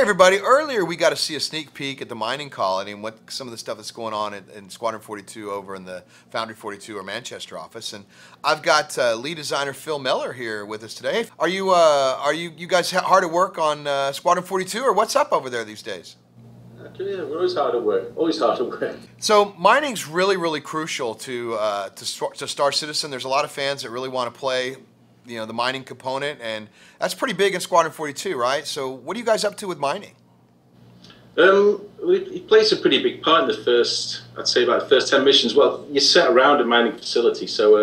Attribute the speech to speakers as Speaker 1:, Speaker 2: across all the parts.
Speaker 1: everybody, earlier we got to see a sneak peek at the mining colony and what some of the stuff that's going on in Squadron 42 over in the Foundry 42 or Manchester office. And I've got lead designer Phil Meller here with us today. Are you guys hard at work on Squadron 42, or what's up over there these days?
Speaker 2: Yeah, we're always hard at work. Always hard at work.
Speaker 1: So mining's really crucial to Star Citizen. There's a lot of fans that really want to play, you know, the mining component, and that's pretty big in Squadron 42, right? So what are you guys up to with mining?
Speaker 2: It plays a pretty big part in the first, I'd say about the first 10 missions. Well, you're set around a mining facility, so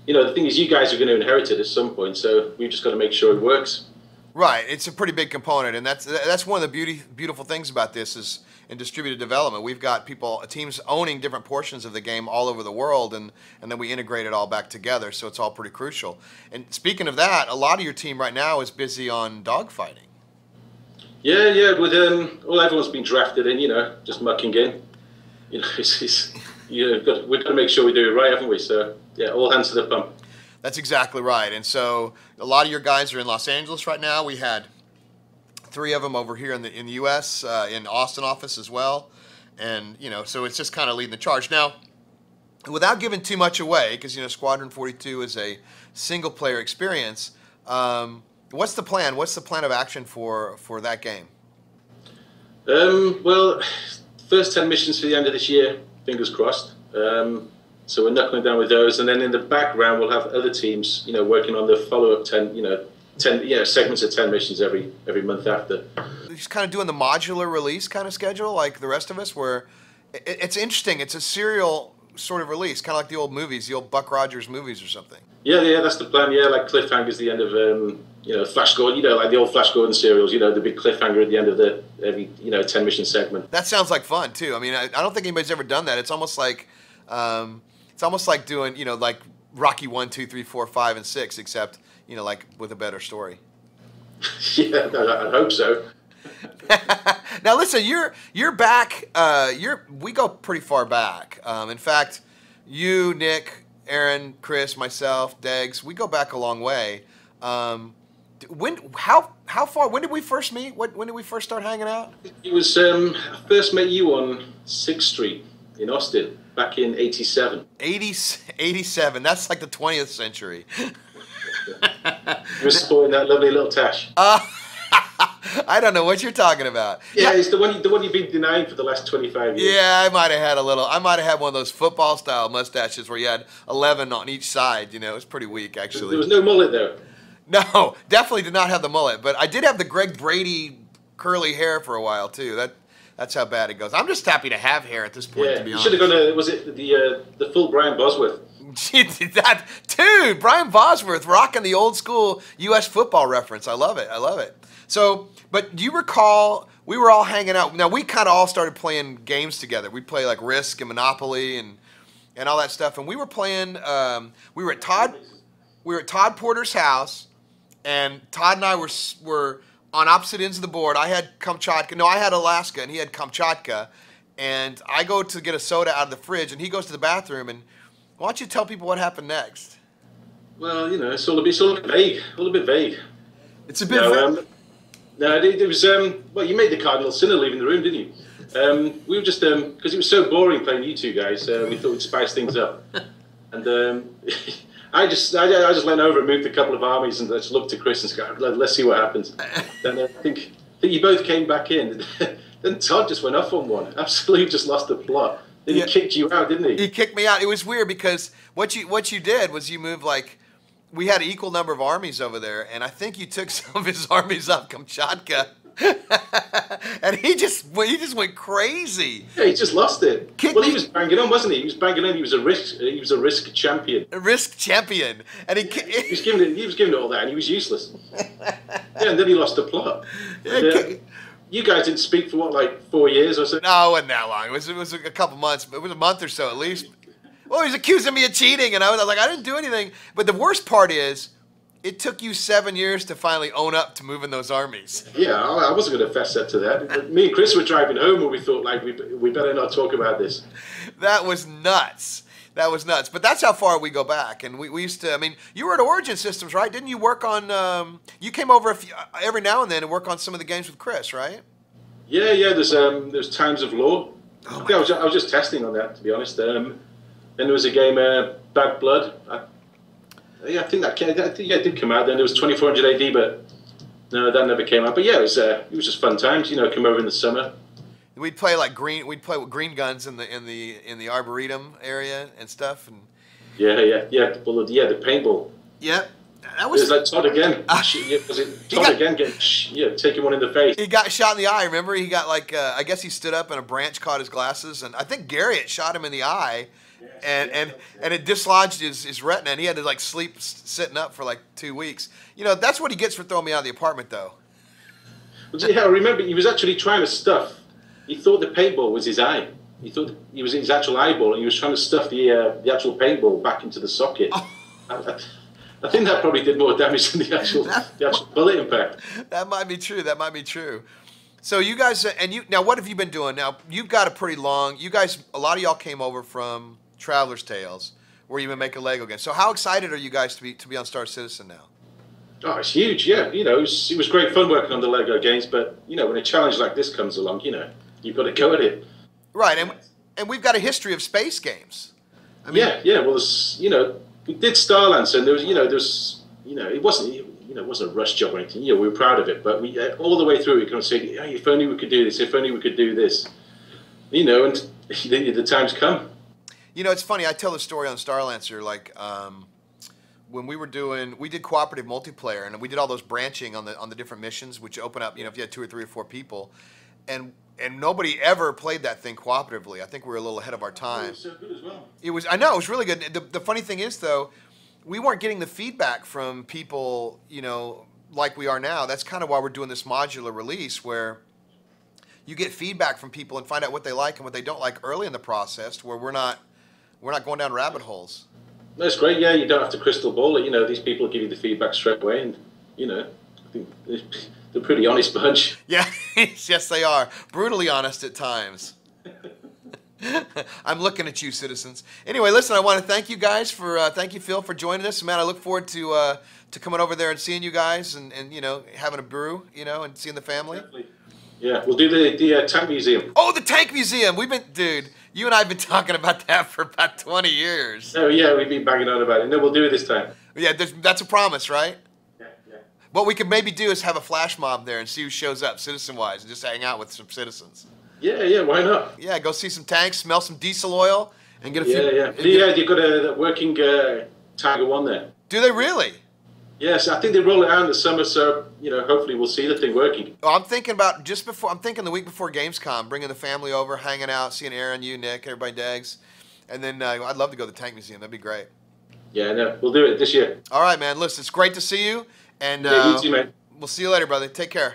Speaker 2: you know, the thing is, you guys are going to inherit it at some point, so we've just got to make sure it works.
Speaker 1: Right, it's a pretty big component, and that's one of the beautiful things about this is in distributed development. We've got teams owning different portions of the game all over the world, and then we integrate it all back together, so it's all pretty crucial. And speaking of that, a lot of your team right now is busy on dogfighting.
Speaker 2: Yeah, with well, everyone's been drafted in, you know, just mucking in. You know, we've got to make sure we do it right, haven't we? So yeah, all hands to the pump.
Speaker 1: That's exactly right. And so a lot of your guys are in Los Angeles right now. We had 3 of them over here in the U.S. In Austin office as well, and you know, so it's just kind of leading the charge now. Without giving too much away, because you know, Squadron 42 is a single-player experience. What's the plan? What's the plan of action for that game?
Speaker 2: Well, first 10 missions for the end of this year. Fingers crossed. So we're knuckling down with those, and then in the background we'll have other teams, you know, working on the follow-up 10 segments of 10 missions every month after.
Speaker 1: Just kind of doing the modular release kind of schedule, like the rest of us, where it's interesting. It's a serial sort of release, kind of like the old movies, the old Buck Rogers movies or something. Yeah, that's the plan. Yeah, like cliffhangers, the end of you know, Flash Gordon. You know, like the old Flash Gordon serials. You know, the big cliffhanger at the end of every 10 mission segment. That sounds like fun too. I mean, I don't think anybody's ever done that. It's almost like doing, you know, like Rocky 1, 2, 3, 4, 5, and 6, except, you know, like with a better story.
Speaker 2: Yeah, I hope so.
Speaker 1: Now listen, you're back. We go pretty far back. In fact, you, Nick, Aaron, Chris, myself, Deggs, we go back a long way. How far? When did we first meet? When did we first start hanging out?
Speaker 2: It was I first met you on 6th Street in Austin back in '87.
Speaker 1: 87. That's like the 20th century.
Speaker 2: We're sporting that lovely little tash.
Speaker 1: I don't know what you're talking about.
Speaker 2: Yeah, it's the one you've been denying for the last 25 years.
Speaker 1: Yeah, I might have had one of those football style mustaches where you had 11 on each side. You know, it was pretty weak actually.
Speaker 2: There was no mullet though.
Speaker 1: No, definitely did not have the mullet, but I did have the Greg Brady curly hair for a while too. That's how bad it goes. I'm just happy to have hair at this point, to be honest.
Speaker 2: You should have gone to, was it the full Brian Bosworth?
Speaker 1: Dude, Brian Bosworth rocking the old school U.S. football reference. I love it. I love it. So, but do you recall we were all hanging out? Now, we kind of all started playing games together. We play like Risk and Monopoly and all that stuff. And we were playing, we were at Todd Porter's house, and Todd and I were on opposite ends of the board. I had Kamchatka. No, I had Alaska, and he had Kamchatka. And I go to get a soda out of the fridge, and he goes to the bathroom. And why don't you tell people what happened next?
Speaker 2: Well, you know, it's all a bit vague. A little bit vague.
Speaker 1: It's a bit vague.
Speaker 2: No, it was, well, you made the cardinal sin of leaving the room, didn't you? We were just, because it was so boring playing you two guys, we thought we'd spice things up. And I just leant over and moved a couple of armies and just looked at Chris and said, let's see what happens. Then I think you both came back in. Then Todd just went off on one. Absolutely just lost the plot. Then he kicked you out, didn't he?
Speaker 1: He kicked me out. It was weird because what you did was you moved like, we had an equal number of armies over there, and I think you took some of his armies up Kamchatka, and he just went crazy.
Speaker 2: Yeah, he just lost it. Well, he was banging on, wasn't he? He was banging on. He was a risk champion.
Speaker 1: A risk champion, and he was
Speaker 2: giving it all that, and he was useless. Yeah, and then he lost the plot. You guys didn't speak for what, like 4 years or so?
Speaker 1: No, it wasn't that long. It was a couple months. It was a month or so at least. Well, he was accusing me of cheating, and I was like, I didn't do anything. But the worst part is, it took you 7 years to finally own up to moving those armies.
Speaker 2: Yeah, I wasn't going to fess up to that. Me and Chris were driving home, and we thought, like, we better not talk about this.
Speaker 1: That was nuts. That was nuts. But that's how far we go back. And we used to, I mean, you were at Origin Systems, right? Didn't you work on, you came over every now and then and work on some of the games with Chris, right?
Speaker 2: Yeah, yeah. There's Times of Law. I think I was just testing on that, to be honest. Then there was a game, Bad Blood. I think that it did come out. Then there was 2400 AD, but no, that never came out. But yeah, it was just fun times. You know, come over in the summer.
Speaker 1: We'd play with green guns in the arboretum area and stuff. And
Speaker 2: yeah, the paintball.
Speaker 1: Yeah, that was.
Speaker 2: It was like Todd again. Was it Todd again? Taking one in the face.
Speaker 1: He got shot in the eye. Remember, he got like I guess he stood up and a branch caught his glasses, and I think Garriott shot him in the eye, and it dislodged his retina, and he had to like sleep sitting up for like 2 weeks. You know, that's what he gets for throwing me out of the apartment, though.
Speaker 2: Well, yeah, I remember he was actually trying to stuff. He thought the paintball was his eye. He thought it was his actual eyeball, and he was trying to stuff the actual paintball back into the socket. Oh. I think that probably did more damage than the actual bullet impact.
Speaker 1: That might be true. That might be true. So you guys, now what have you been doing? Now you've got a pretty long. You guys, a lot of y'all came over from Traveler's Tales, where you've been making Lego games. So how excited are you guys to be on Star Citizen now?
Speaker 2: Oh, it's huge. Yeah, you know, it was great fun working on the Lego games, but you know, when a challenge like this comes along, you know, you've got to go at it.
Speaker 1: Right, and we've got a history of space games. I mean,
Speaker 2: yeah. Well, you know, we did Starlancer, and it wasn't a rush job or anything. You know, we were proud of it, but we all the way through we kind of said, hey, if only we could do this, if only we could do this, you know, and the time's come.
Speaker 1: You know, it's funny. I tell the story on Starlancer, like when we did cooperative multiplayer, and we did all those branching on the different missions, which open up, you know, if you had 2 or 3 or 4 people, and nobody ever played that thing cooperatively. I think we were a little ahead of our time.
Speaker 2: It was so good as well.
Speaker 1: I know, it was really good. The funny thing is, though, we weren't getting the feedback from people, you know, like we are now. That's kind of why we're doing this modular release, where you get feedback from people and find out what they like and what they don't like early in the process, where we're not going down rabbit holes.
Speaker 2: That's great. Yeah, you don't have to crystal ball it. You know, these people give you the feedback straight away, and you know, I think they're a pretty honest bunch.
Speaker 1: Yeah, yes, they are. Brutally honest at times. I'm looking at you, citizens. Anyway, listen, I want to thank you guys thank you, Phil, for joining us. Man, I look forward to coming over there and seeing you guys and you know, having a brew, you know, and seeing the family.
Speaker 2: Definitely. Yeah, we'll do the tank museum.
Speaker 1: Oh, the tank museum. Dude, you and I have been talking about that for about 20 years.
Speaker 2: Oh, yeah, we've been banging on about it. No, we'll do it this time.
Speaker 1: Yeah, that's a promise, right?
Speaker 2: Yeah.
Speaker 1: What we could maybe do is have a flash mob there and see who shows up citizen-wise and just hang out with some citizens.
Speaker 2: Yeah, why not?
Speaker 1: Yeah, go see some tanks, smell some diesel oil, and get a few...
Speaker 2: Yeah, you've got a working Tiger 1 there.
Speaker 1: Do they really?
Speaker 2: Yes, I think they roll it out in the summer, so, you know, hopefully we'll see the thing working.
Speaker 1: Oh, I'm thinking the week before Gamescom, bringing the family over, hanging out, seeing Aaron, you, Nick, everybody, Dags. And then I'd love to go to the tank museum. That'd be great.
Speaker 2: Yeah, no, we'll do it this year.
Speaker 1: All right, man. Listen, it's great to see you. And
Speaker 2: you too, mate.
Speaker 1: We'll see you later, brother. Take care.